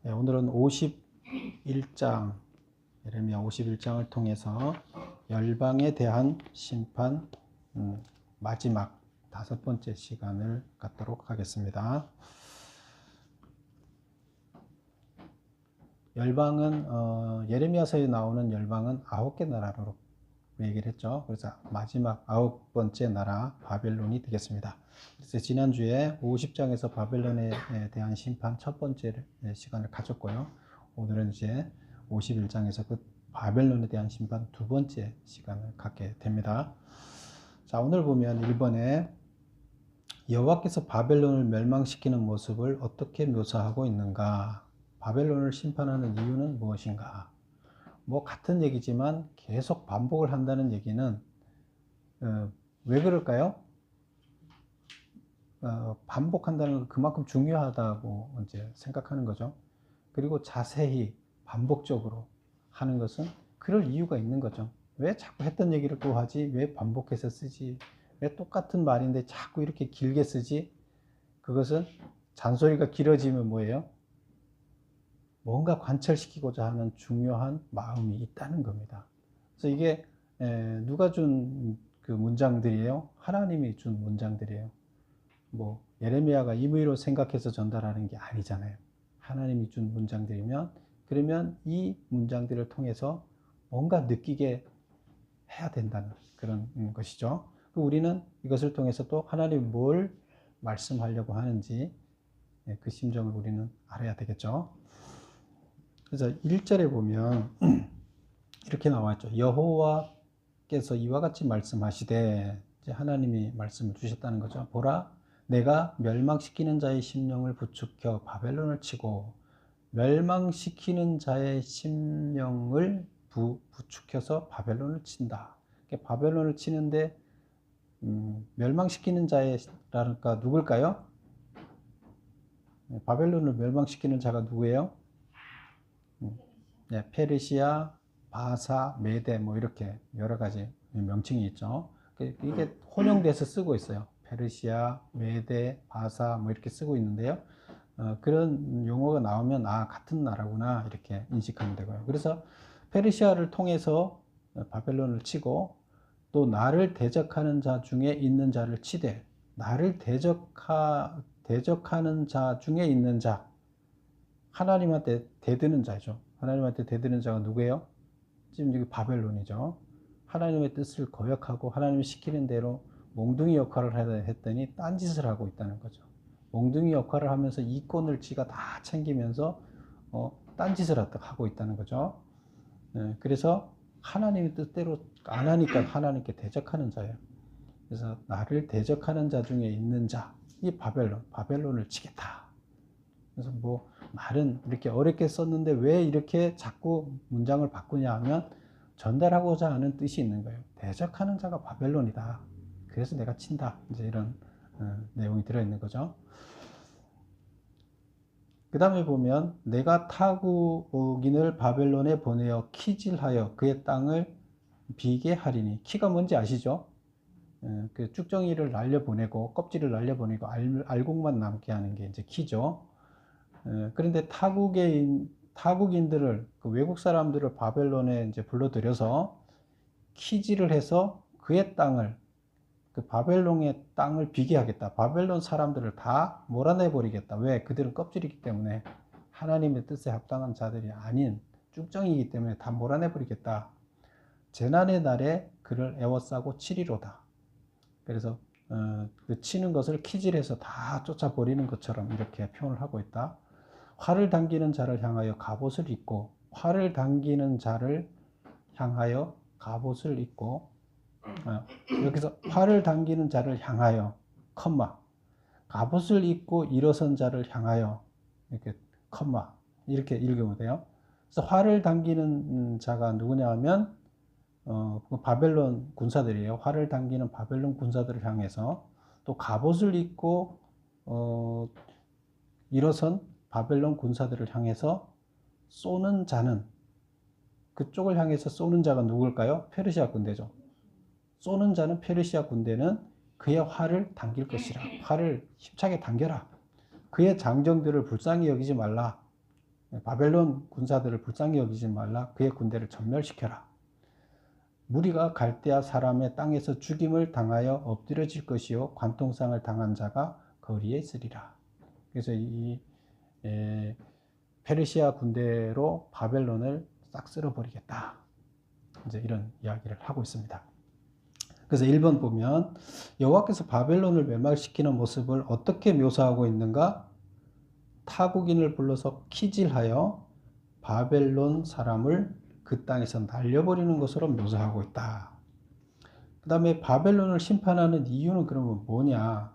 네, 오늘은 51장, 예레미야 51장을 통해서 열방에 대한 심판 마지막 5번째 시간을 갖도록 하겠습니다. 열방은 예레미야서에 나오는 열방은 9개 나라로 얘기를 했죠. 그래서 마지막 9번째 나라 바벨론이 되겠습니다. 그래서 지난주에 50장에서 바벨론에 대한 심판 첫 번째 시간을 가졌고요. 오늘은 이제 51장에서 그 바벨론에 대한 심판 두 번째 시간을 갖게 됩니다. 자, 오늘 보면 1번에 여호와께서 바벨론을 멸망시키는 모습을 어떻게 묘사하고 있는가? 바벨론을 심판하는 이유는 무엇인가? 뭐 같은 얘기지만 계속 반복을 한다는 얘기는 왜 그럴까요? 반복한다는 건 그만큼 중요하다고 이제 생각하는 거죠. 그리고 자세히 반복적으로 하는 것은 그럴 이유가 있는 거죠. 왜 자꾸 했던 얘기를 또 하지? 왜 반복해서 쓰지? 왜 똑같은 말인데 자꾸 이렇게 길게 쓰지? 그것은 잔소리가 길어지면 뭐예요? 뭔가 관철시키고자 하는 중요한 마음이 있다는 겁니다. 그래서 이게 누가 준 그 문장들이에요? 하나님이 준 문장들이에요. 뭐 예레미야가 임의로 생각해서 전달하는 게 아니잖아요. 하나님이 준 문장들이면 그러면 이 문장들을 통해서 뭔가 느끼게 해야 된다는 그런 것이죠. 우리는 이것을 통해서 또 하나님이 뭘 말씀하려고 하는지 그 심정을 우리는 알아야 되겠죠. 그래서 1절에 보면 이렇게 나와 있죠. 여호와께서 이와 같이 말씀하시되, 이제 하나님이 말씀을 주셨다는 거죠. 보라, 내가 멸망시키는 자의 심령을 부추겨 바벨론을 치고 멸망시키는 자의 심령을 부추겨서 바벨론을 친다. 바벨론을 치는데 멸망시키는 자라니까 누굴까요? 바벨론을 멸망시키는 자가 누구예요? 네, 페르시아, 바사, 메데 뭐 이렇게 여러 가지 명칭이 있죠. 이게 혼용돼서 쓰고 있어요. 페르시아, 메데, 바사 뭐 이렇게 쓰고 있는데요. 그런 용어가 나오면 같은 나라구나 이렇게 인식하면 되고요. 그래서 페르시아를 통해서 바벨론을 치고 또 나를 대적하는 자 중에 있는 자를 치되, 나를 대적하는 자 중에 있는 자, 하나님한테 대드는 자죠. 하나님한테 대드는 자가 누구예요? 지금 여기 바벨론이죠. 하나님의 뜻을 거역하고 하나님이 시키는 대로 몽둥이 역할을 하려 했더니 딴짓을 하고 있다는 거죠. 몽둥이 역할을 하면서 이권을 지가 다 챙기면서 딴짓을 하고 있다는 거죠. 그래서 하나님의 뜻대로 안 하니까 하나님께 대적하는 자예요. 그래서 나를 대적하는 자 중에 있는 자, 이 바벨론을 치겠다. 그래서 뭐 말은 이렇게 어렵게 썼는데 왜 이렇게 자꾸 문장을 바꾸냐 하면 전달하고자 하는 뜻이 있는 거예요. 대적하는 자가 바벨론이다. 그래서 내가 친다. 이제 이런 내용이 들어있는 거죠. 그 다음에 보면 내가 타국인을 바벨론에 보내어 키질하여 그의 땅을 비게 하리니, 키가 뭔지 아시죠? 그 쭉정이를 날려보내고 껍질을 날려보내고 알곡만 남게 하는 게 이제 키죠. 그런데 타국인들을, 그 외국 사람들을 바벨론에 이제 불러들여서 키질을 해서 그의 땅을, 그 바벨론의 땅을 비게 하겠다. 바벨론 사람들을 다 몰아내버리겠다. 왜? 그들은 껍질이기 때문에, 하나님의 뜻에 합당한 자들이 아닌 쭉정이기 때문에 다 몰아내버리겠다. 재난의 날에 그를 애워싸고 치리로다. 그래서 그 치는 것을 키질해서 다 쫓아버리는 것처럼 이렇게 표현을 하고 있다. 활을 당기는 자를 향하여 갑옷을 입고, 활을 당기는 자를 향하여 갑옷을 입고, 여기서 활을 당기는 자를 향하여 컴마, 갑옷을 입고 일어선 자를 향하여 이렇게 컴마, 이렇게 읽으면 돼요. 그래서 활을 당기는 자가 누구냐 하면 바벨론 군사들이에요. 활을 당기는 바벨론 군사들을 향해서, 또 갑옷을 입고 일어선 바벨론 군사들을 향해서 쏘는 자는, 그쪽을 향해서 쏘는 자가 누굴까요? 페르시아 군대죠. 쏘는 자는, 페르시아 군대는 그의 활을 당길 것이라. 활을 힘차게 당겨라. 그의 장정들을 불쌍히 여기지 말라. 바벨론 군사들을 불쌍히 여기지 말라. 그의 군대를 전멸시켜라. 무리가 갈대아 사람의 땅에서 죽임을 당하여 엎드려질 것이요 관통상을 당한 자가 거리에 있으리라. 그래서 이 페르시아 군대로 바벨론을 싹 쓸어버리겠다. 이제 이런 이야기를 하고 있습니다. 그래서 1번 보면 여호와께서 바벨론을 멸망시키는 모습을 어떻게 묘사하고 있는가? 타국인을 불러서 키질하여 바벨론 사람을 그 땅에서 날려버리는 것으로 묘사하고 있다. 그 다음에 바벨론을 심판하는 이유는 그러면 뭐냐?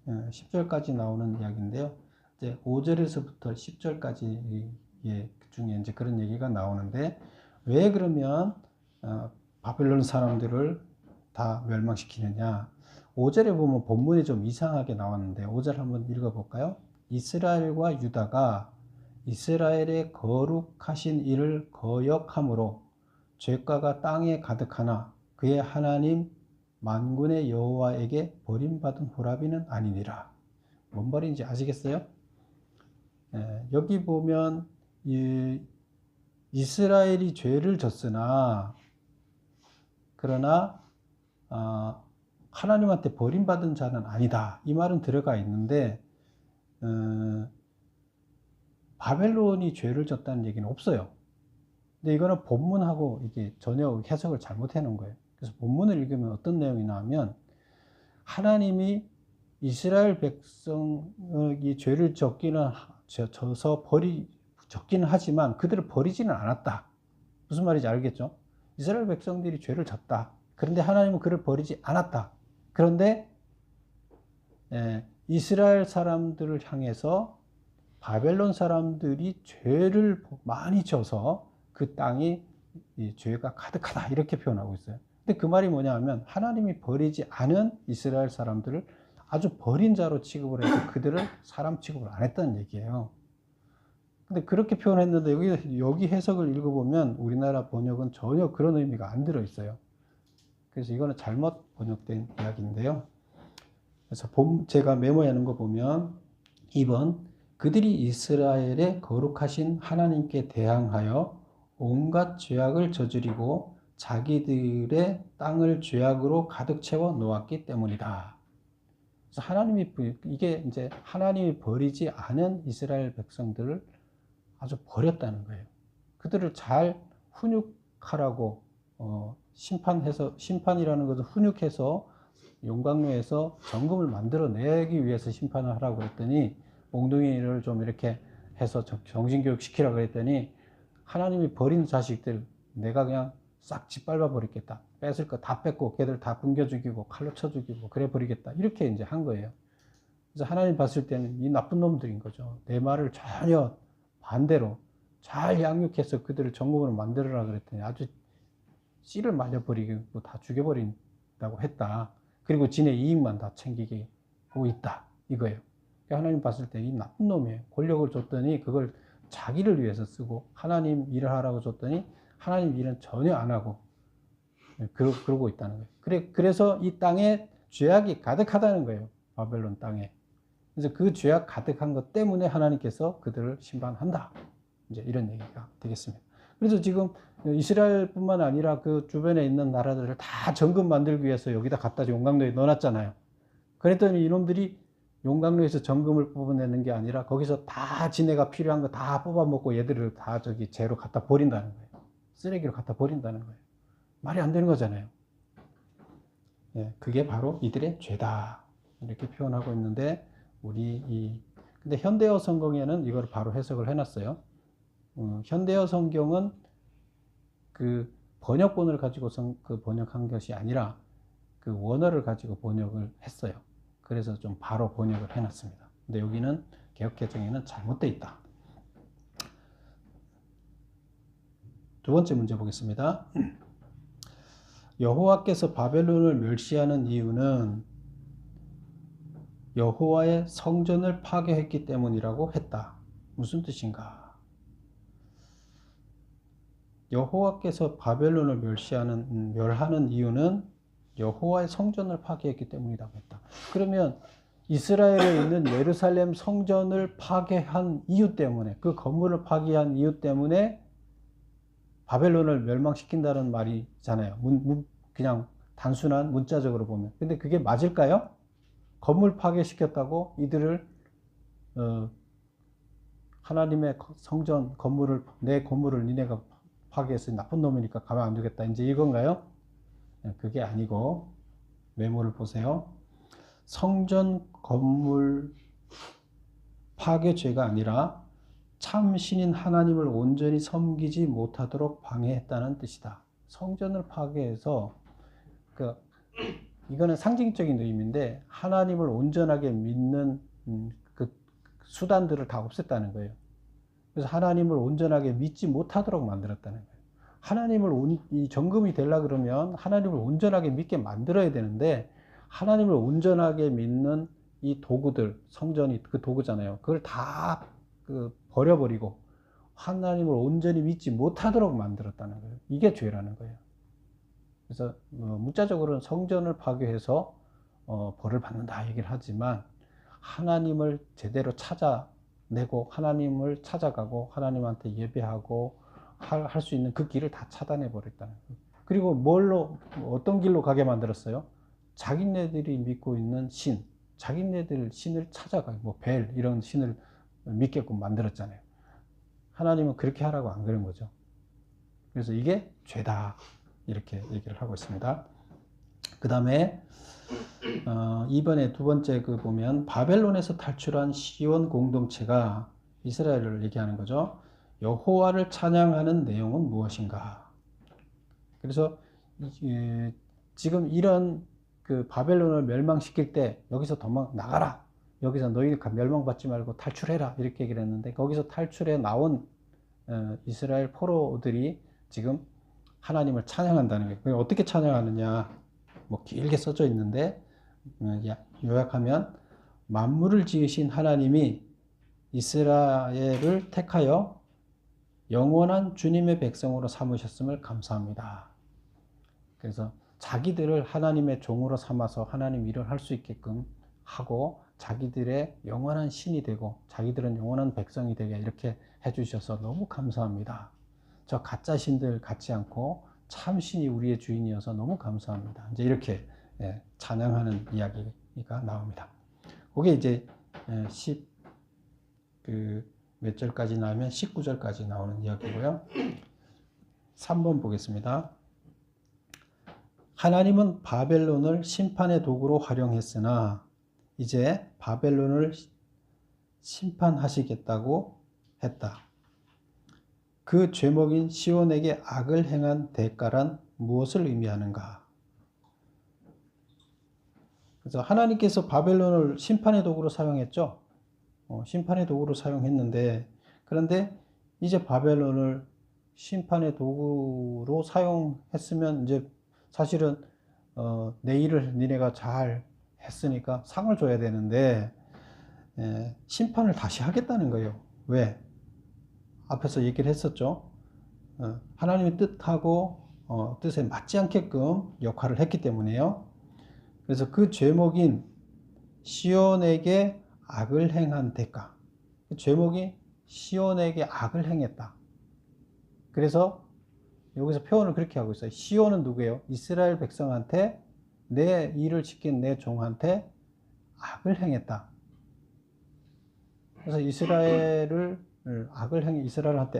10절까지 나오는 이야기인데요. 이제 5절에서부터 10절까지 중에 이제 그런 얘기가 나오는데, 왜 그러면 바벨론 사람들을 다 멸망시키느냐? 5절에 보면 본문이 좀 이상하게 나왔는데 5절 한번 읽어볼까요? 이스라엘과 유다가 이스라엘의 거룩하신 이를 거역함으로 죄가가 땅에 가득하나 그의 하나님 만군의 여호와에게 버림받은 호라비는 아니니라. 뭔 말인지 아시겠어요? 여기 보면 이스라엘이 죄를 졌으나 그러나 하나님한테 버림받은 자는 아니다. 이 말은 들어가 있는데 바벨론이 죄를 졌다는 얘기는 없어요. 근데 이거는 본문하고 이게 전혀 해석을 잘못해 놓은 거예요. 그래서 본문을 읽으면 어떤 내용이 나오면 하나님이 이스라엘 백성이 죄를 졌기는 하지만 그들을 버리지는 않았다. 무슨 말인지 알겠죠? 이스라엘 백성들이 죄를 졌다. 그런데 하나님은 그를 버리지 않았다. 그런데 이스라엘 사람들을 향해서 바벨론 사람들이 죄를 많이 져서 그 땅이 죄가 가득하다 이렇게 표현하고 있어요. 근데 그 말이 뭐냐 하면 하나님이 버리지 않은 이스라엘 사람들을 아주 버린 자로 취급을 해서 그들을 사람 취급을 안 했다는 얘기예요. 근데 그렇게 표현했는데 여기 해석을 읽어보면 우리나라 번역은 전혀 그런 의미가 안 들어있어요. 그래서 이거는 잘못 번역된 이야기인데요. 그래서 제가 메모해 놓은 거 보면 2번 그들이 이스라엘의 거룩하신 하나님께 대항하여 온갖 죄악을 저지르고 자기들의 땅을 죄악으로 가득 채워 놓았기 때문이다. 그래서 이게 이제 하나님이 버리지 않은 이스라엘 백성들을 아주 버렸다는 거예요. 그들을 잘 훈육하라고 심판이라는 것은 훈육해서 용광로에서 정금을 만들어내기 위해서 심판을 하라고 그랬더니 몽둥이를 좀 이렇게 해서 정신교육 시키라고 그랬더니 하나님이 버린 자식들 내가 그냥 싹 짓밟아 버리겠다. 뺏을 거 다 뺏고 걔들 다 굶겨 죽이고 칼로 쳐 죽이고 그래 버리겠다. 이렇게 이제 한 거예요. 그래서 하나님 봤을 때는 이 나쁜 놈들인 거죠. 내 말을 전혀 반대로 잘 양육해서 그들을 정금으로 만들어라 그랬더니 아주 씨를 말려버리고 다 죽여버린다고 했다. 그리고 지네 이익만 다 챙기고 있다. 이거예요. 하나님 봤을 때 이 나쁜 놈이에요. 권력을 줬더니 그걸 자기를 위해서 쓰고 하나님 일을 하라고 줬더니 하나님 일은 전혀 안 하고 그러고 있다는 거예요. 그래서 이 땅에 죄악이 가득하다는 거예요. 바벨론 땅에. 그래서 그 죄악 가득한 것 때문에 하나님께서 그들을 심판한다. 이제 이런 얘기가 되겠습니다. 그래서 지금 이스라엘뿐만 아니라 그 주변에 있는 나라들을 다 정금 만들기 위해서 여기다 갖다 용광로에 넣어놨잖아요. 그랬더니 이놈들이 용광로에서 정금을 뽑아내는 게 아니라 거기서 다 지네가 필요한 거 다 뽑아먹고 얘들을 다 저기 재로 갖다 버린다는 거예요. 쓰레기로 갖다 버린다는 거예요. 말이 안 되는 거잖아요. 그게 바로 이들의 죄다. 이렇게 표현하고 있는데 근데 현대어 성경에는 이걸 바로 해석을 해놨어요. 현대어 성경은 그 번역본을 가지고 그 번역한 것이 아니라 그 원어를 가지고 번역을 했어요. 그래서 좀 바로 번역을 해놨습니다. 근데 여기는 개역개정에는 잘못되어 있다. 두 번째 문제 보겠습니다. 여호와께서 바벨론을 멸시하는 이유는 여호와의 성전을 파괴했기 때문이라고 했다. 무슨 뜻인가? 여호와께서 바벨론을 멸하는 이유는 여호와의 성전을 파괴했기 때문이라고 했다. 그러면 이스라엘에 있는 예루살렘 성전을 파괴한 이유 때문에, 그 건물을 파괴한 이유 때문에 바벨론을 멸망시킨다는 말이잖아요. 그냥 단순한 문자적으로 보면. 근데 그게 맞을까요? 건물 파괴시켰다고 이들을 하나님의 성전 건물을, 내 건물을 니네가 파괴해서 나쁜 놈이니까 가만 안 두겠다, 이제 이건가요? 그게 아니고 메모를 보세요. 성전 건물 파괴죄가 아니라 참 신인 하나님을 온전히 섬기지 못하도록 방해했다는 뜻이다. 성전을 파괴해서, 이거는 상징적인 의미인데 하나님을 온전하게 믿는 그 수단들을 다 없앴다는 거예요. 그래서 하나님을 온전하게 믿지 못하도록 만들었다는 거예요. 이 정금이 되려 그러면 하나님을 온전하게 믿게 만들어야 되는데, 하나님을 온전하게 믿는 이 도구들, 성전이 그 도구잖아요. 그걸 다 버려버리고 하나님을 온전히 믿지 못하도록 만들었다는 거예요. 이게 죄라는 거예요. 그래서 문자적으로는 성전을 파괴해서 벌을 받는다 얘기를 하지만, 하나님을 제대로 찾아내고 하나님을 찾아가고 하나님한테 예배하고 할 수 있는 그 길을 다 차단해 버렸다는 거예요. 그리고 어떤 길로 가게 만들었어요? 자기네들이 믿고 있는 자기네들 신을 찾아가요. 뭐 벨 이런 신을 믿게끔 만들었잖아요. 하나님은 그렇게 하라고 안 그런 거죠. 그래서 이게 죄다 이렇게 얘기를 하고 있습니다. 그 다음에 이번에 두 번째 보면 바벨론에서 탈출한 시온 공동체가 이스라엘을 얘기하는 거죠. 여호와를 찬양하는 내용은 무엇인가? 그래서 지금 이런 바벨론을 멸망시킬 때 여기서 나가라. 여기서 너희 멸망받지 말고 탈출해라. 이렇게 얘기를 했는데, 거기서 탈출해 나온 이스라엘 포로들이 지금 하나님을 찬양한다는 거예요. 어떻게 찬양하느냐? 뭐 길게 써져 있는데 요약하면, 만물을 지으신 하나님이 이스라엘을 택하여 영원한 주님의 백성으로 삼으셨음을 감사합니다. 그래서 자기들을 하나님의 종으로 삼아서 하나님 일을 할 수 있게끔 하고, 자기들의 영원한 신이 되고 자기들은 영원한 백성이 되게 이렇게 해주셔서 너무 감사합니다. 저 가짜 신들 같지 않고 참 신이 우리의 주인이어서 너무 감사합니다. 이제 이렇게 찬양하는 이야기가 나옵니다. 그게 이제 몇 절까지 나오면 19절까지 나오는 이야기고요. 3번 보겠습니다. 하나님은 바벨론을 심판의 도구로 활용했으나 이제 바벨론을 심판하시겠다고 했다. 그 죄목인 시온에게 악을 행한 대가란 무엇을 의미하는가? 그래서 하나님께서 바벨론을 심판의 도구로 사용했죠. 심판의 도구로 사용했는데, 그런데 이제 바벨론을 심판의 도구로 사용했으면 이제 사실은 내 일을 니네가 잘 했으니까 상을 줘야 되는데 심판을 다시 하겠다는 거예요. 왜? 앞에서 얘기를 했었죠. 하나님의 뜻하고 뜻에 맞지 않게끔 역할을 했기 때문에요. 그래서 그 죄목인 시온에게 악을 행한 대가, 그 죄목이 시온에게 악을 행했다. 그래서 여기서 표현을 그렇게 하고 있어요. 시온은 누구예요? 이스라엘 백성한테, 내 일을 지킨 내 종한테 악을 행했다. 그래서 이스라엘한테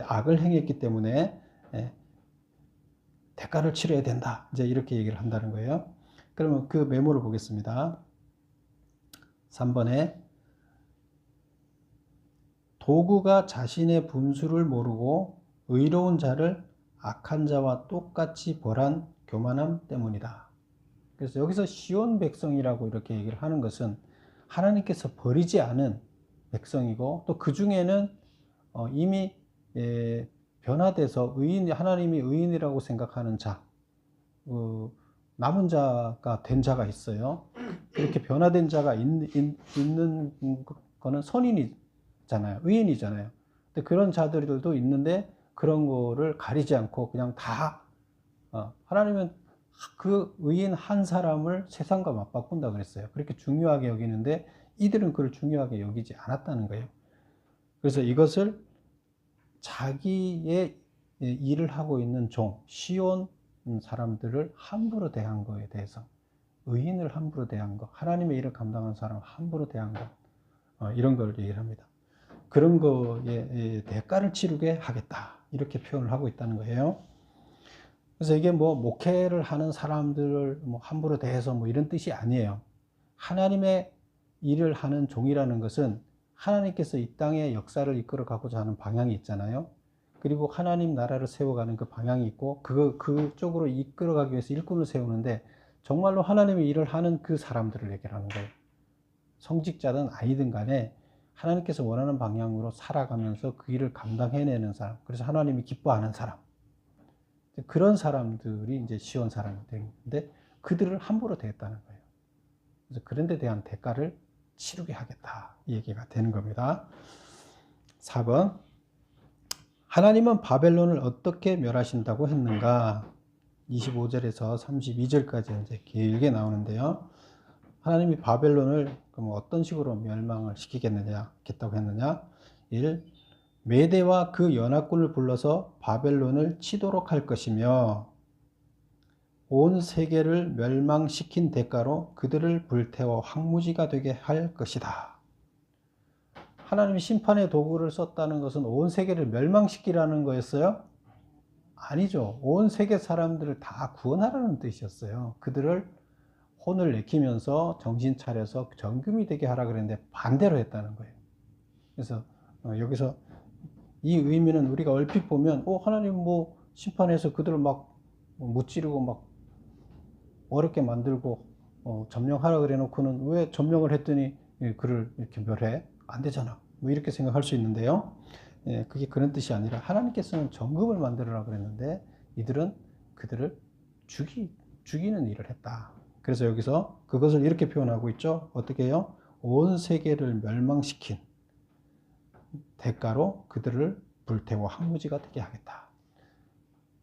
악을 행했기 때문에 대가를 치러야 된다. 이제 이렇게 얘기를 한다는 거예요. 그러면 그 메모를 보겠습니다. 3번에 도구가 자신의 분수를 모르고 의로운 자를 악한 자와 똑같이 벌한 교만함 때문이다. 그래서 여기서 시온 백성이라고 이렇게 얘기를 하는 것은 하나님께서 버리지 않은 백성이고, 또 그 중에는 이미 변화돼서 하나님이 의인이라고 생각하는 자, 남은 자가 된 자가 있어요. 그렇게 변화된 자가 있는 거는 선인이잖아요. 의인이잖아요. 근데 그런 자들도 있는데 그런 거를 가리지 않고 그냥 다 하나님은 그 의인 한 사람을 세상과 맞바꾼다 그랬어요. 그렇게 중요하게 여기는데 이들은 그걸 중요하게 여기지 않았다는 거예요. 그래서 이것을 자기의 일을 하고 있는 종, 시온 사람들을 함부로 대한 거에 대해서, 의인을 함부로 대한 거, 하나님의 일을 감당하는 사람을 함부로 대한 거, 이런 걸 얘기를 합니다. 그런 거에 대가를 치르게 하겠다, 이렇게 표현을 하고 있다는 거예요. 그래서 이게 뭐 목회를 하는 사람들을 뭐 함부로 대해서 뭐 이런 뜻이 아니에요. 하나님의 일을 하는 종이라는 것은 하나님께서 이 땅의 역사를 이끌어 가고자 하는 방향이 있잖아요. 그리고 하나님 나라를 세워가는 그 방향이 있고, 그쪽으로 이끌어 가기 위해서 일꾼을 세우는데, 정말로 하나님의 일을 하는 그 사람들을 얘기하는 거예요. 성직자든 아니든 간에 하나님께서 원하는 방향으로 살아가면서 그 일을 감당해내는 사람, 그래서 하나님이 기뻐하는 사람, 그런 사람들이 이제 시온 사람이 되는데, 그들을 함부로 대했다는 거예요. 그래서 그런 데 대한 대가를 치르게 하겠다, 이 얘기가 되는 겁니다. 4번, 하나님은 바벨론을 어떻게 멸하신다고 했는가? 25절에서 32절까지 이제 길게 나오는데요. 하나님이 바벨론을 그럼 어떤 식으로 멸망을 시키겠다고 했느냐? 1. 메대와 그 연합군을 불러서 바벨론을 치도록 할 것이며, 온 세계를 멸망시킨 대가로 그들을 불태워 황무지가 되게 할 것이다. 하나님이 심판의 도구를 썼다는 것은 온 세계를 멸망시키라는 거였어요? 아니죠. 온 세계 사람들을 다 구원하라는 뜻이었어요. 그들을 혼을 내키면서 정신 차려서 정금이 되게 하라 그랬는데 반대로 했다는 거예요. 그래서 여기서 이 의미는 우리가 얼핏 보면 하나님 뭐 심판해서 그들을 막 무찌르고 막 어렵게 만들고 점령하라 그래 놓고는 왜 점령을 했더니 그를 이렇게 멸해? 안 되잖아. 뭐 이렇게 생각할 수 있는데요. 그게 그런 뜻이 아니라 하나님께서는 정금을 만들어라 그랬는데 이들은 그들을 죽이는 일을 했다. 그래서 여기서 그것을 이렇게 표현하고 있죠. 어떻게 해요? 온 세계를 멸망시킨 대가로 그들을 불태워 황무지가 되게 하겠다.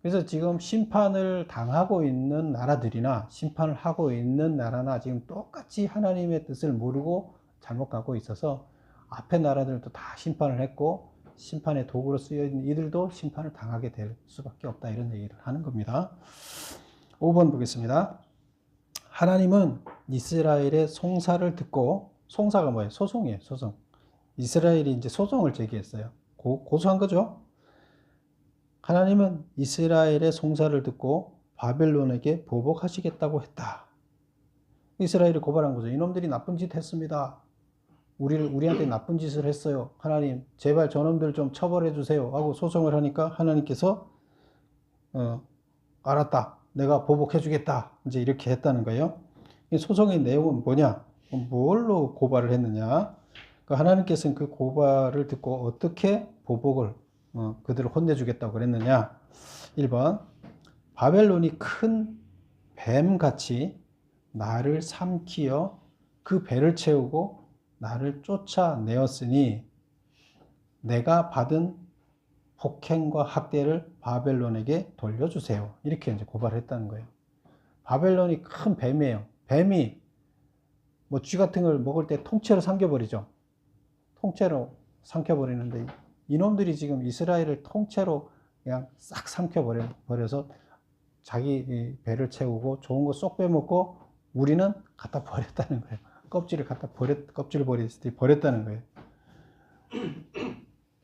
그래서 지금 심판을 당하고 있는 나라들이나 심판을 하고 있는 나라나 지금 똑같이 하나님의 뜻을 모르고 잘못 가고 있어서 앞에 나라들도 다 심판을 했고 심판의 도구로 쓰여있는 이들도 심판을 당하게 될 수밖에 없다, 이런 얘기를 하는 겁니다. 5번 보겠습니다. 하나님은 이스라엘의 송사를 듣고, 송사가 뭐예요? 소송이에요. 소송. 이스라엘이 이제 소송을 제기했어요. 고소한 거죠. 하나님은 이스라엘의 송사를 듣고 바벨론에게 보복하시겠다고 했다. 이스라엘이 고발한 거죠. 이놈들이 나쁜 짓 했습니다. 우리한테 나쁜 짓을 했어요. 하나님, 제발 저놈들 좀 처벌해 주세요. 하고 소송을 하니까 하나님께서 알았다, 내가 보복해 주겠다, 이제 이렇게 했다는 거예요. 소송의 내용은 뭐냐? 뭘로 고발을 했느냐? 하나님께서는 그 고발을 듣고 어떻게 보복을 그들을 혼내주겠다고 그랬느냐? 1번, 바벨론이 큰 뱀같이 나를 삼키어 그 배를 채우고 나를 쫓아내었으니 내가 받은 폭행과 학대를 바벨론에게 돌려주세요. 이렇게 이제 고발을 했다는 거예요. 바벨론이 큰 뱀이에요. 뱀이 뭐 쥐 같은 걸 먹을 때 통째로 삼켜버리죠. 통째로 삼켜버리는데 이놈들이 지금 이스라엘을 통째로 그냥 싹 삼켜버려서 자기 배를 채우고 좋은 거 쏙 빼먹고 우리는 갖다 버렸다는 거예요. 껍질을 버렸다는 거예요.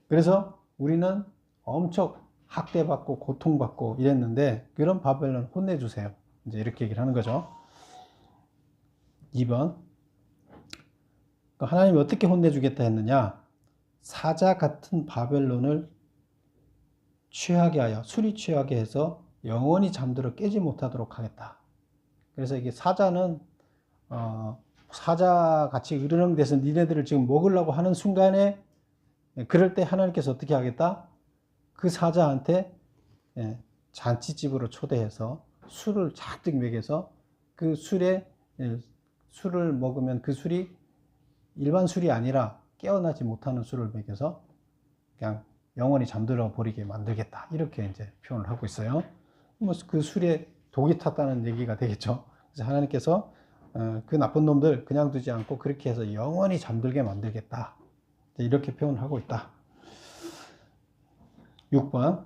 그래서 우리는 엄청 학대받고 고통받고 이랬는데 그런 바벨론 혼내주세요. 이제 이렇게 얘기를 하는 거죠. 2번, 하나님이 어떻게 혼내주겠다 했느냐? 사자 같은 바벨론을 취하게 하여, 술이 취하게 해서 영원히 잠들어 깨지 못하도록 하겠다. 그래서 이게 사자는 사자같이 으르렁대서 니네들을 지금 먹으려고 하는 순간에, 그럴 때 하나님께서 어떻게 하겠다? 그 사자한테 잔치집으로 초대해서 술을 잔뜩 먹여서 그 술을 먹으면 그 술이 일반 술이 아니라 깨어나지 못하는 술을 먹여서 그냥 영원히 잠들어 버리게 만들겠다, 이렇게 이제 표현을 하고 있어요. 뭐 그 술에 독이 탔다는 얘기가 되겠죠. 그래서 하나님께서 그 나쁜 놈들 그냥 두지 않고 그렇게 해서 영원히 잠들게 만들겠다. 이렇게 표현하고 있다. 6번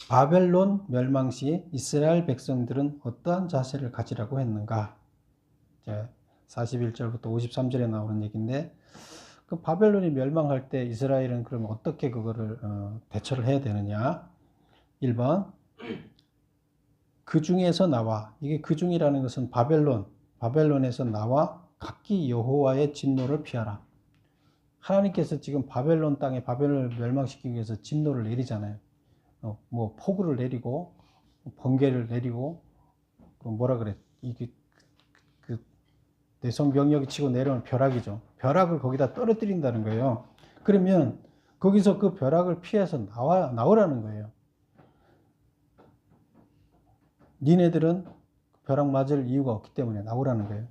바벨론 멸망 시 이스라엘 백성들은 어떠한 자세를 가지라고 했는가? 41절부터 53절에 나오는 얘기인데, 그 바벨론이 멸망할 때 이스라엘은 그러면 어떻게 그거를 대처를 해야 되느냐? 1번 그 중에서 나와, 이게 그 중이라는 것은 바벨론에서 나와 각기 여호와의 진노를 피하라. 하나님께서 지금 바벨론 땅에 바벨론을 멸망시키기 위해서 진노를 내리잖아요. 뭐 폭우를 내리고 번개를 내리고 뭐라 그래, 이게 그 내성 병력이 치고 내려오는 벼락이죠. 벼락을 거기다 떨어뜨린다는 거예요. 그러면 거기서 그 벼락을 피해서 나오라는 거예요. 니네들은 벼락 맞을 이유가 없기 때문에 나오라는 거예요.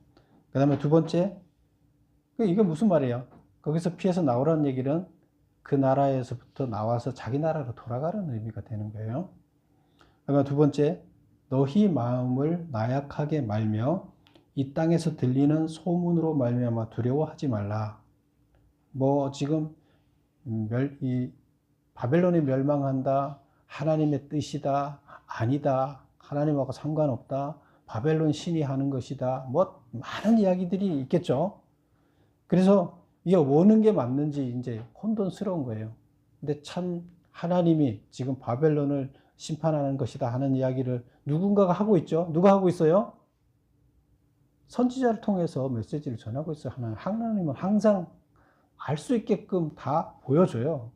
그 다음에 두 번째, 이게 무슨 말이에요? 거기서 피해서 나오라는 얘기는 그 나라에서부터 나와서 자기 나라로 돌아가라는 의미가 되는 거예요. 그러니까 두 번째, 너희 마음을 나약하게 말며 이 땅에서 들리는 소문으로 말미암아 두려워하지 말라. 뭐 지금 이 바벨론이 멸망한다, 하나님의 뜻이다, 아니다, 하나님하고 상관없다, 바벨론 신이 하는 것이다, 뭐 많은 이야기들이 있겠죠. 그래서 이게 오는 게 맞는지 이제 혼돈스러운 거예요. 근데 참 하나님이 지금 바벨론을 심판하는 것이다 하는 이야기를 누군가가 하고 있죠. 누가 하고 있어요? 선지자를 통해서 메시지를 전하고 있어요. 하나님은 항상 알 수 있게끔 다 보여줘요.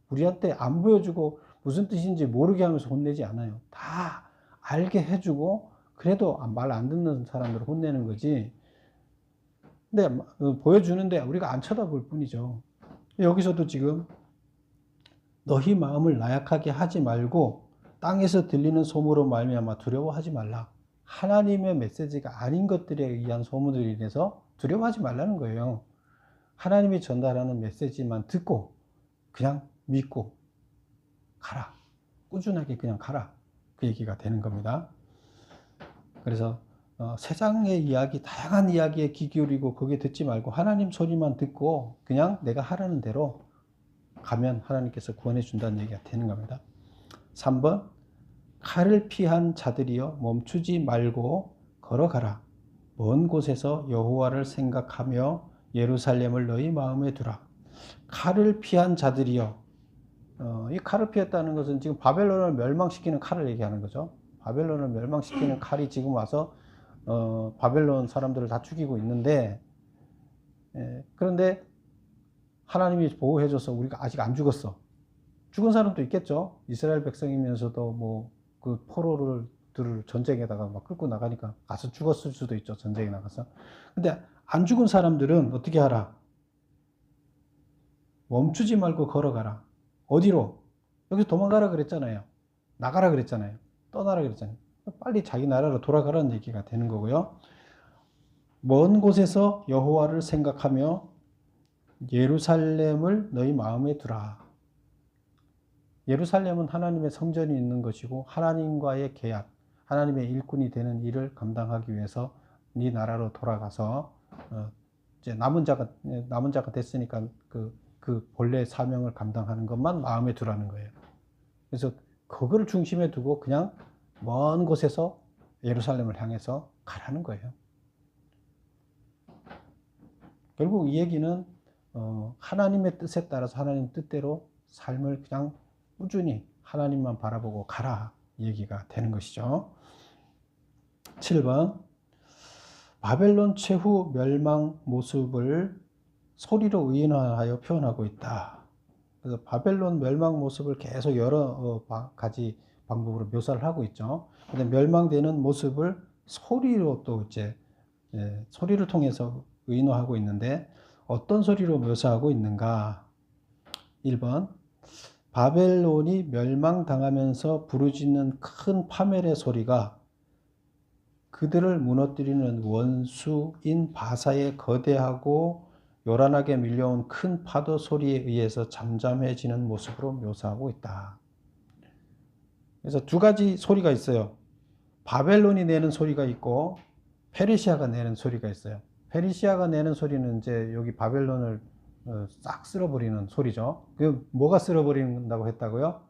우리한테 안 보여주고 무슨 뜻인지 모르게 하면서 혼내지 않아요. 다 알게 해주고, 그래도 말 안 듣는 사람들을 혼내는 거지. 근데 보여주는데 우리가 안 쳐다볼 뿐이죠. 여기서도 지금 너희 마음을 나약하게 하지 말고 땅에서 들리는 소문으로 말미암아 두려워하지 말라. 하나님의 메시지가 아닌 것들에 의한 소문으로 인해서 두려워하지 말라는 거예요. 하나님이 전달하는 메시지만 듣고 그냥 믿고 가라. 꾸준하게 그냥 가라. 그 얘기가 되는 겁니다. 그래서 세상의 이야기, 다양한 이야기에 귀 기울이고 거기에 듣지 말고 하나님 소리만 듣고 그냥 내가 하라는 대로 가면 하나님께서 구원해 준다는 얘기가 되는 겁니다. 3번 칼을 피한 자들이여 멈추지 말고 걸어가라. 먼 곳에서 여호와를 생각하며 예루살렘을 너희 마음에 두라. 칼을 피한 자들이여, 이 칼을 피했다는 것은 지금 바벨론을 멸망시키는 칼을 얘기하는 거죠. 바벨론을 멸망시키는 칼이 지금 와서 바벨론 사람들을 다 죽이고 있는데, 그런데 하나님이 보호해줘서 우리가 아직 안 죽었어. 죽은 사람도 있겠죠. 이스라엘 백성이면서도 뭐 그 포로들을 전쟁에다가 막 끌고 나가니까 가서 죽었을 수도 있죠. 전쟁에 나가서. 근데 안 죽은 사람들은 어떻게 하라? 멈추지 말고 걸어가라. 어디로? 여기서 도망가라 그랬잖아요. 나가라 그랬잖아요. 떠나라 그랬잖아요. 빨리 자기 나라로 돌아가라는 얘기가 되는 거고요. 먼 곳에서 여호와를 생각하며 예루살렘을 너희 마음에 두라. 예루살렘은 하나님의 성전이 있는 것이고 하나님과의 계약, 하나님의 일꾼이 되는 일을 감당하기 위해서 네 나라로 돌아가서 이제 남은 자가 됐으니까 그 본래 사명을 감당하는 것만 마음에 두라는 거예요. 그래서 그거를 중심에 두고 그냥 먼 곳에서 예루살렘을 향해서 가라는 거예요. 결국 이 얘기는 하나님의 뜻에 따라서 하나님 뜻대로 삶을 그냥 꾸준히 하나님만 바라보고 가라 얘기가 되는 것이죠. 7번 바벨론 최후 멸망 모습을 소리로 의인화하여 표현하고 있다. 그래서 바벨론 멸망 모습을 계속 여러 가지 방법으로 묘사를 하고 있죠. 근데 멸망되는 모습을 소리로 또 이제 소리를 통해서 의인화하고 있는데 어떤 소리로 묘사하고 있는가? 1번 바벨론이 멸망당하면서 부르짖는 큰 파멸의 소리가 그들을 무너뜨리는 원수인 바사의 거대하고 요란하게 밀려온 큰 파도 소리에 의해서 잠잠해지는 모습으로 묘사하고 있다. 그래서 두 가지 소리가 있어요. 바벨론이 내는 소리가 있고 페르시아가 내는 소리가 있어요. 페르시아가 내는 소리는 이제 여기 바벨론을 싹 쓸어버리는 소리죠. 그 뭐가 쓸어버린다고 했다고요?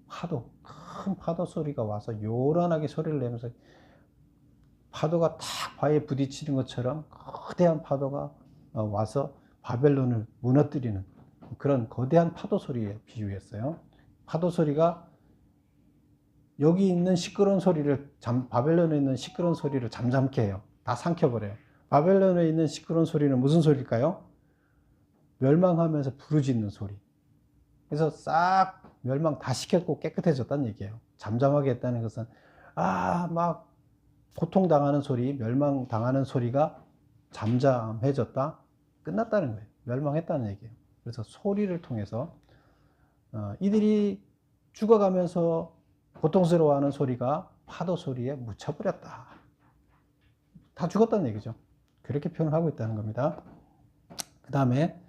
파도, 큰 파도 소리가 와서 요란하게 소리를 내면서 파도가 탁 바위에 부딪히는 것처럼 거대한 파도가 와서 바벨론을 무너뜨리는 그런 거대한 파도 소리에 비유했어요. 파도 소리가 여기 있는 시끄러운 소리를 바벨론에 있는 시끄러운 소리를 잠잠케 해요. 다 삼켜버려요. 바벨론에 있는 시끄러운 소리는 무슨 소리일까요? 멸망하면서 부르짖는 소리. 그래서 싹 멸망 다 시켰고 깨끗해졌다는 얘기예요. 잠잠하게 했다는 것은 막 고통당하는 소리, 멸망당하는 소리가 잠잠해졌다, 끝났다는 거예요. 멸망했다는 얘기예요. 그래서 소리를 통해서 이들이 죽어가면서 고통스러워하는 소리가 파도 소리에 묻혀버렸다. 다 죽었다는 얘기죠. 그렇게 표현하고 있다는 겁니다. 그 다음에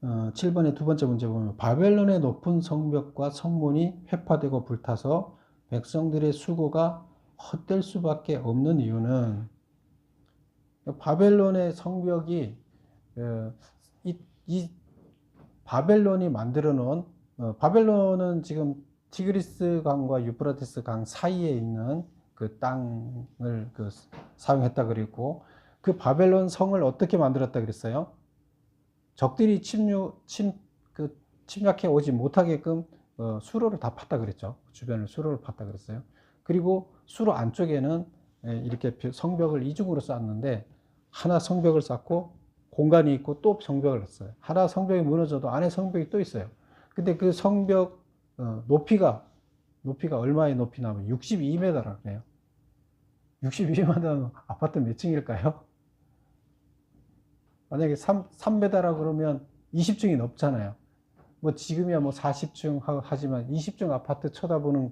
7번의 두 번째 문제 보면 바벨론의 높은 성벽과 성문이 회파되고 불타서 백성들의 수고가 헛될 수밖에 없는 이유는 바벨론의 성벽이 이 바벨론이 만들어 놓은 바벨론은 지금 티그리스 강과 유프라테스 강 사이에 있는 그 땅을 사용했다 그랬고 그 바벨론 성을 어떻게 만들었다 그랬어요? 적들이 침략해 오지 못하게끔 수로를 다 팠다 그랬죠. 주변을 수로를 팠다 그랬어요. 그리고 수로 안쪽에는 이렇게 성벽을 이중으로 쌓았는데 하나 성벽을 쌓고 공간이 있고 또 성벽을 했어요. 하나 성벽이 무너져도 안에 성벽이 또 있어요. 근데 그 성벽 높이가 얼마의 높이냐면 62m라고 그래요. 62m면 아파트 몇 층일까요? 만약에 3m라고 그러면 20층이 넘잖아요. 뭐 지금이야 뭐 40층 하지만 20층 아파트 쳐다보는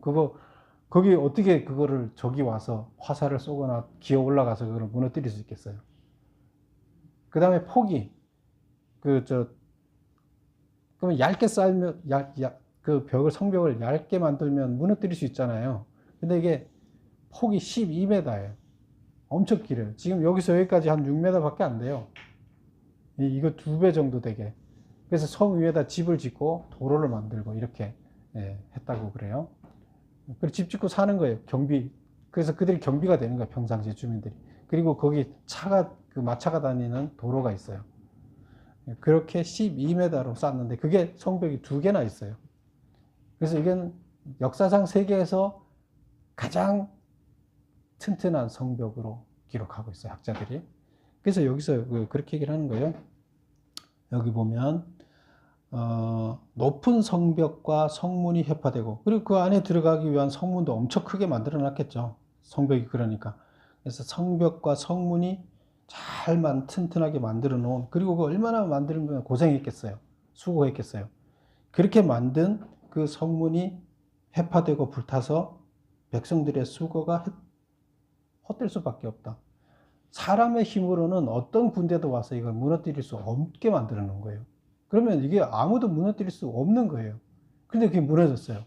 거기 어떻게 그거를 저기 와서 화살을 쏘거나 기어 올라가서 그걸 무너뜨릴 수 있겠어요? 그 다음에 폭이 그러면 얇게 쌓으면 그 성벽을 얇게 만들면 무너뜨릴 수 있잖아요. 근데 이게 폭이 12m예요. 엄청 길어요. 지금 여기서 여기까지 한 6m밖에 안 돼요. 이거 2배 정도 되게. 그래서 성 위에다 집을 짓고 도로를 만들고 이렇게 했다고 그래요. 그리고 집 짓고 사는 거예요. 그래서 그들이 경비가 되는 거예요. 평상시에 주민들이. 그리고 거기 마차가 다니는 도로가 있어요. 그렇게 12m로 쌓았는데 그게 성벽이 2개나 있어요. 그래서 이건 역사상 세계에서 가장 튼튼한 성벽으로 기록하고 있어요. 학자들이. 그래서 여기서 그렇게 얘기를 하는 거예요. 여기 보면 높은 성벽과 성문이 회파되고 그리고 그 안에 들어가기 위한 성문도 엄청 크게 만들어 놨겠죠. 성벽이 그러니까. 그래서 성벽과 성문이 튼튼하게 만들어 놓은 그리고 그 얼마나 만드는 고생했겠어요. 수고했겠어요. 그렇게 만든 그 성문이 회파되고 불타서 백성들의 수고가 헛될 수밖에 없다. 사람의 힘으로는 어떤 군대도 와서 이걸 무너뜨릴 수 없게 만들어 놓은 거예요. 그러면 이게 아무도 무너뜨릴 수 없는 거예요. 근데 그게 무너졌어요.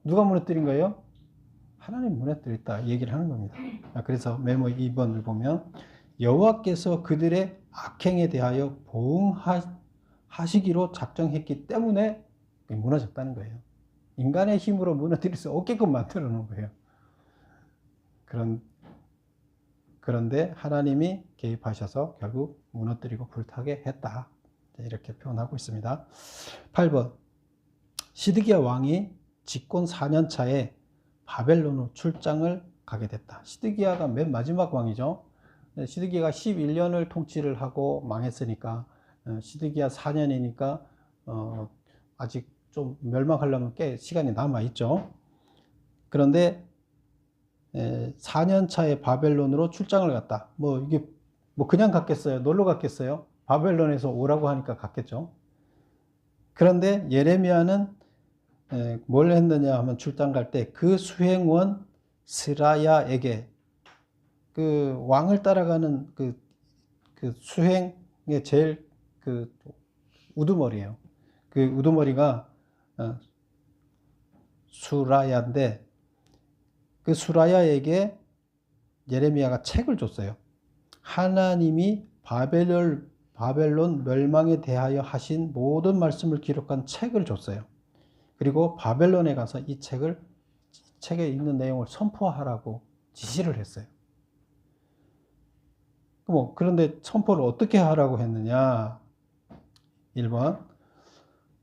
누가 무너뜨린 거예요? 하나님 무너뜨렸다 얘기를 하는 겁니다. 그래서 메모 2번을 보면 여호와께서 그들의 악행에 대하여 보응하시기로 작정했기 때문에 무너졌다는 거예요. 인간의 힘으로 무너뜨릴 수 없게끔 만들어 놓은 거예요. 그런데 하나님이 개입하셔서 결국 무너뜨리고 불타게 했다. 이렇게 표현하고 있습니다. 8번 시드기야 왕이 집권 4년 차에 바벨론으로 출장을 가게 됐다. 시드기야가 맨 마지막 왕이죠. 시드기야가 11년을 통치를 하고 망했으니까 시드기야 4년이니까 아직 좀 멸망하려면 꽤 시간이 남아있죠. 그런데 4년 차에 바벨론으로 출장을 갔다. 이게 그냥 갔겠어요? 놀러 갔겠어요? 바벨론에서 오라고 하니까 갔겠죠. 그런데 예레미야는 뭘 했느냐 하면 출장 갈 때 그 수행원 스라야에게 그 왕을 따라가는 그 수행의 제일 우두머리예요. 그 우두머리가 수라야인데 그 수라야에게 예레미야가 책을 줬어요. 하나님이 바벨론 멸망에 대하여 하신 모든 말씀을 기록한 책을 줬어요. 그리고 바벨론에 가서 이 책에 있는 내용을 선포하라고 지시를 했어요. 그런데 선포를 어떻게 하라고 했느냐? 1번,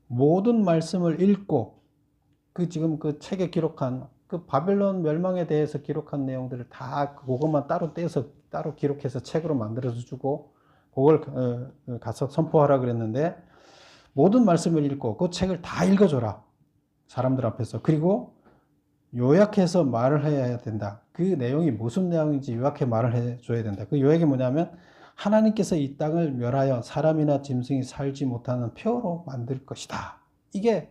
모든 말씀을 읽고, 지금 그 책에 기록한, 그 바벨론 멸망에 대해서 기록한 내용들을 다 그것만 따로 떼서, 따로 기록해서 책으로 만들어서 주고, 그걸 가서 선포하라 그랬는데, 모든 말씀을 읽고, 그 책을 다 읽어줘라. 사람들 앞에서. 그리고 요약해서 말을 해야 된다. 그 내용이 무슨 내용인지 요약해 말을 해줘야 된다. 그 요약이 뭐냐면 하나님께서 이 땅을 멸하여 사람이나 짐승이 살지 못하는 표로 만들 것이다. 이게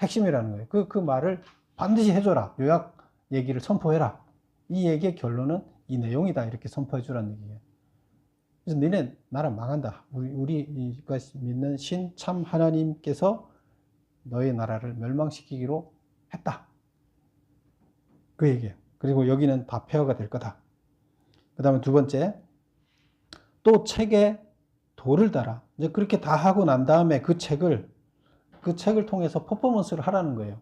핵심이라는 거예요. 그 말을 반드시 해줘라. 요약 얘기를 선포해라. 이 얘기의 결론은 이 내용이다. 이렇게 선포해 주라는 얘기예요. 그래서 너네 나라 망한다. 우리가 믿는 신 참 하나님께서 너희 나라를 멸망시키기로 했다. 그 얘기예요. 그리고 여기는 다 폐허가 될 거다. 그 다음에 두 번째, 또 책에 돌을 달아. 이제 그렇게 다 하고 난 다음에 그 책을 통해서 퍼포먼스를 하라는 거예요.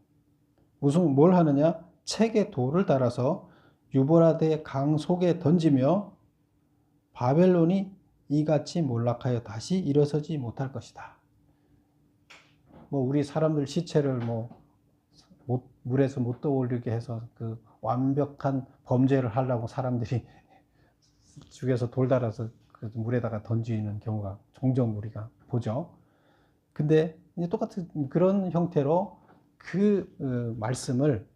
뭘 하느냐? 책에 돌을 달아서 유브라데 강 속에 던지며 바벨론이 이같이 몰락하여 다시 일어서지 못할 것이다. 우리 사람들 시체를 물에서 못 떠올리게 해서 그 완벽한 범죄를 하려고 사람들이 죽여서 돌 달아서 그 물에다가 던지는 경우가 종종 우리가 보죠. 근데 이제 똑같은 그런 형태로 말씀을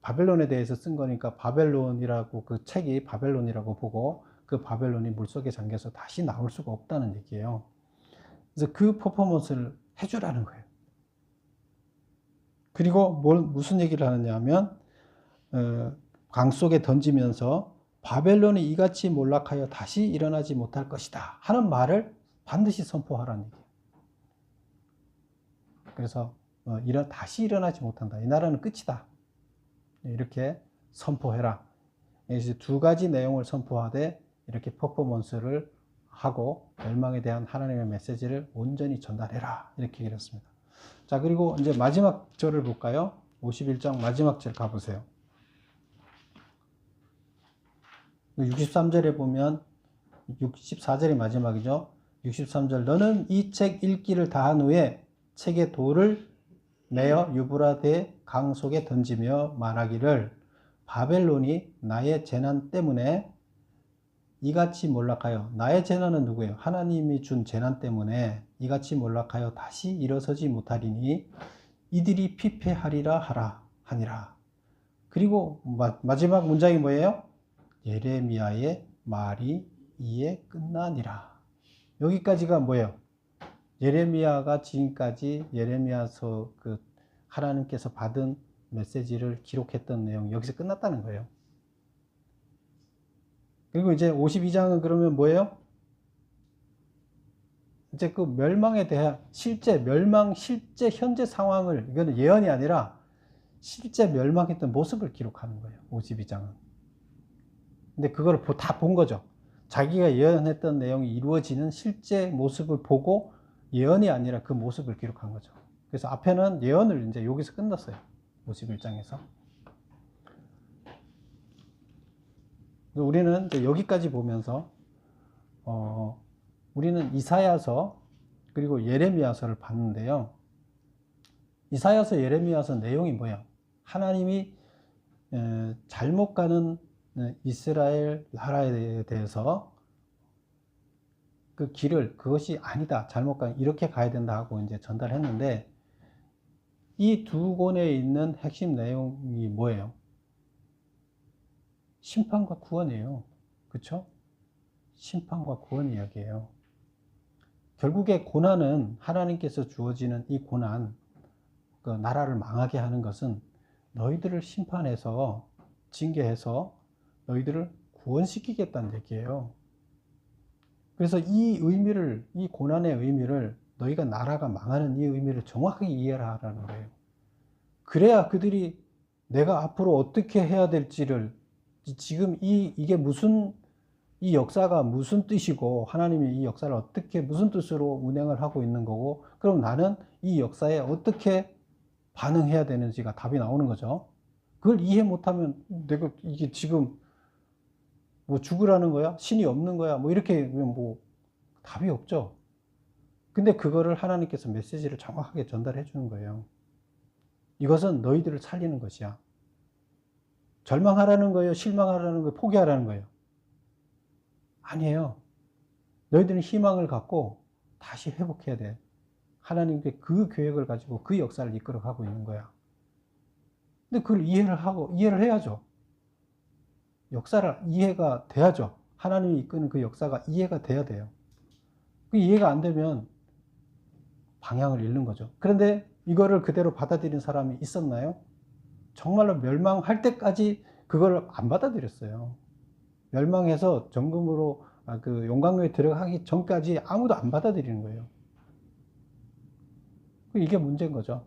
바벨론에 대해서 쓴 거니까 바벨론이라고 그 책이 바벨론이라고 보고 그 바벨론이 물속에 잠겨서 다시 나올 수가 없다는 얘기예요. 그래서 그 퍼포먼스를 해주라는 거예요. 그리고 무슨 얘기를 하느냐 하면, 강 속에 던지면서 바벨론이 이같이 몰락하여 다시 일어나지 못할 것이다 하는 말을 반드시 선포하라는 얘기예요. 그래서 다시 일어나지 못한다. 이 나라는 끝이다. 이렇게 선포해라. 이제 두 가지 내용을 선포하되 이렇게 퍼포먼스를 하고 멸망에 대한 하나님의 메시지를 온전히 전달해라. 이렇게 얘기를 했습니다. 자, 그리고 이제 마지막 절을 볼까요? 51장 마지막 절 가보세요. 63절에 보면 64절이 마지막이죠. 63절, 너는 이 책 읽기를 다한 후에 책에 돌을 매어 유브라데 강 속에 던지며 말하기를 바벨론이 나의 재난 때문에 이같이 몰락하여, 나의 재난은 누구예요? 하나님이 준 재난 때문에 이같이 몰락하여 다시 일어서지 못하리니 이들이 피폐하리라 하니라. 그리고 마지막 문장이 뭐예요? 예레미야의 말이 이에 끝나니라. 여기까지가 뭐예요? 예레미야가 지금까지 예레미야서 하나님께서 받은 메시지를 기록했던 내용이 여기서 끝났다는 거예요. 그리고 이제 52장은 그러면 뭐예요? 이제 그 멸망에 대한 실제 현재 상황을, 이거는 예언이 아니라 실제 멸망했던 모습을 기록하는 거예요. 52장은. 근데 그걸 다 본 거죠. 자기가 예언했던 내용이 이루어지는 실제 모습을 보고 예언이 아니라 그 모습을 기록한 거죠. 그래서 앞에는 예언을 이제 여기서 끝났어요. 51장에서. 우리는 이제 여기까지 보면서 우리는 이사야서 그리고 예레미야서를 봤는데요. 이사야서, 예레미야서 내용이 뭐야? 하나님이 잘못 가는 이스라엘 나라에 대해서 그 길을, 그것이 아니다, 잘못 가는, 이렇게 가야 된다 하고 이제 전달했는데, 이 두 권에 있는 핵심 내용이 뭐예요? 심판과 구원이에요. 그렇죠? 심판과 구원 이야기예요. 결국에 고난은, 하나님께서 주어지는 이 고난, 그 나라를 망하게 하는 것은 너희들을 심판해서, 징계해서 너희들을 구원시키겠다는 얘기예요. 그래서 이 고난의 의미를, 너희가 나라가 망하는 이 의미를 정확하게 이해하라는 거예요. 그래야 그들이 내가 앞으로 어떻게 해야 될지를 지금 이게 무슨 이 역사가 무슨 뜻이고 하나님이 이 역사를 어떻게 무슨 뜻으로 운행을 하고 있는 거고 그럼 나는 이 역사에 어떻게 반응해야 되는지가 답이 나오는 거죠. 그걸 이해 못하면 내가 이게 지금 뭐 죽으라는 거야? 신이 없는 거야? 뭐 이렇게 뭐 답이 없죠. 근데 그거를 하나님께서 메시지를 정확하게 전달해 주는 거예요. 이것은 너희들을 살리는 것이야. 절망하라는 거예요? 실망하라는 거예요? 포기하라는 거예요? 아니에요. 너희들은 희망을 갖고 다시 회복해야 돼. 하나님께 그 계획을 가지고 그 역사를 이끌어 가고 있는 거야. 근데 그걸 이해를 해야죠. 역사를 이해가 돼야죠. 하나님이 이끄는 그 역사가 이해가 돼야 돼요. 그 이해가 안 되면 방향을 잃는 거죠. 그런데 이거를 그대로 받아들인 사람이 있었나요? 정말로 멸망할 때까지 그걸 안 받아들였어요. 멸망해서 정금으로 그 용광로에 들어가기 전까지 아무도 안 받아들이는 거예요. 이게 문제인 거죠.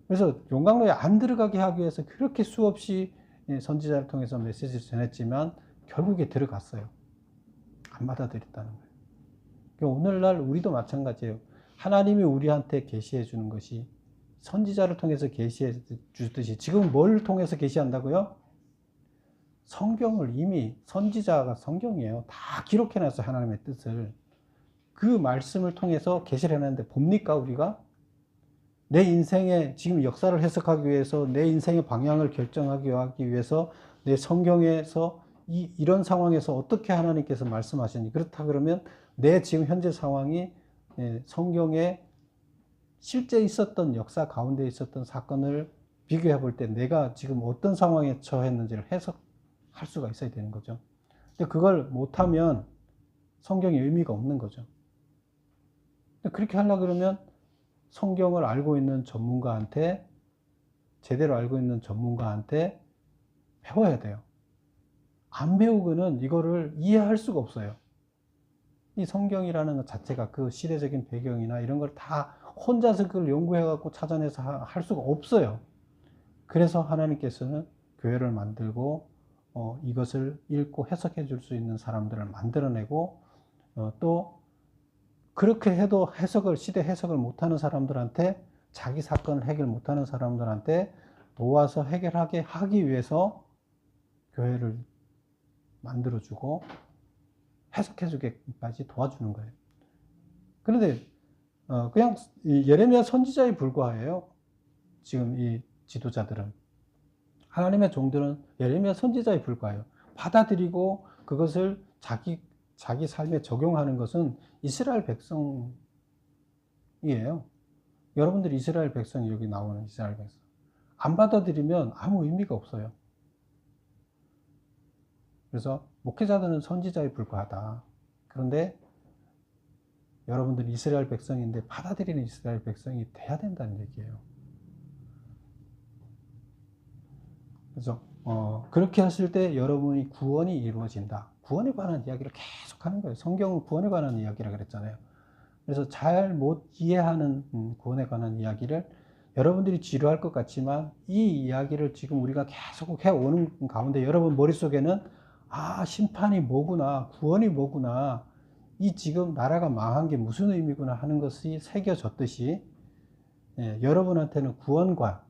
그래서 용광로에 안 들어가게 하기 위해서 그렇게 수없이 선지자를 통해서 메시지를 전했지만 결국에 들어갔어요. 안 받아들였다는 거예요. 그러니까 오늘날 우리도 마찬가지예요. 하나님이 우리한테 계시해 주는 것이 선지자를 통해서 계시해 주듯이 지금 뭘 통해서 계시한다고요? 성경을 이미 선지자가 성경이에요. 다 기록해 놨어요. 하나님의 뜻을. 그 말씀을 통해서 계시를 해놨는데 봅니까 우리가? 내 인생의 지금 역사를 해석하기 위해서 내 인생의 방향을 결정하기 위해서 내 성경에서 이런 상황에서 어떻게 하나님께서 말씀하시니 그렇다 그러면 내 지금 현재 상황이 성경에 실제 있었던 역사 가운데 있었던 사건을 비교해 볼 때 내가 지금 어떤 상황에 처했는지를 해석할 수가 있어야 되는 거죠. 근데 그걸 못하면 성경이 의미가 없는 거죠. 근데 그렇게 하려고 그러면 성경을 알고 있는 전문가한테 제대로 알고 있는 전문가한테 배워야 돼요. 안 배우고는 이거를 이해할 수가 없어요. 이 성경이라는 것 자체가 그 시대적인 배경이나 이런 걸 다 혼자서 그걸 연구해갖고 찾아내서 할 수가 없어요. 그래서 하나님께서는 교회를 만들고 이것을 읽고 해석해 줄 수 있는 사람들을 만들어내고 또 그렇게 해도 시대 해석을 못하는 사람들한테 자기 사건을 해결 못하는 사람들한테 도와서 해결하게 하기 위해서 교회를 만들어주고 해석해주기까지 도와주는 거예요. 그런데 그냥 예레미야 선지자에 불과해요. 지금 이 지도자들은 하나님의 종들은 예레미야 선지자에 불과해요. 받아들이고 그것을 자기 삶에 적용하는 것은 이스라엘 백성이에요. 여러분들 이스라엘 백성이 여기 나오는 이스라엘 백성. 안 받아들이면 아무 의미가 없어요. 그래서 목회자들은 선지자에 불과하다. 그런데 여러분들 이스라엘 백성인데 받아들이는 이스라엘 백성이 돼야 된다는 얘기예요. 그래서 그렇게 했을 때 여러분이 구원이 이루어진다. 구원에 관한 이야기를 계속 하는 거예요. 성경은 구원에 관한 이야기라 그랬잖아요. 그래서 잘 못 이해하는 구원에 관한 이야기를 여러분들이 지루할 것 같지만 이 이야기를 지금 우리가 계속 해오는 가운데 여러분 머릿속에는 심판이 뭐구나, 구원이 뭐구나, 이 지금 나라가 망한 게 무슨 의미구나 하는 것이 새겨졌듯이 여러분한테는 구원관,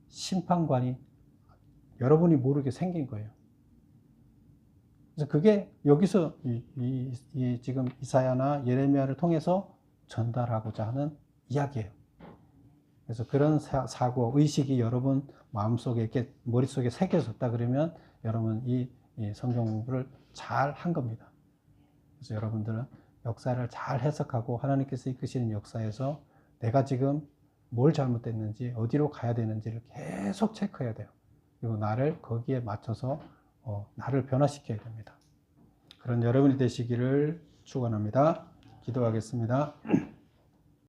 심판관이 여러분이 모르게 생긴 거예요. 그래서 그게 여기서 지금 이사야나 예레미야를 통해서 전달하고자 하는 이야기예요. 그래서 그런 사고, 의식이 여러분 마음속에 이렇게 머릿속에 새겨졌다 그러면 여러분 이 성경 공부를 잘 한 겁니다. 그래서 여러분들은 역사를 잘 해석하고 하나님께서 이끄시는 역사에서 내가 지금 뭘 잘못됐는지 어디로 가야 되는지를 계속 체크해야 돼요. 그리고 나를 거기에 맞춰서 나를 변화시켜야 됩니다. 그런 여러분이 되시기를 축원합니다. 기도하겠습니다.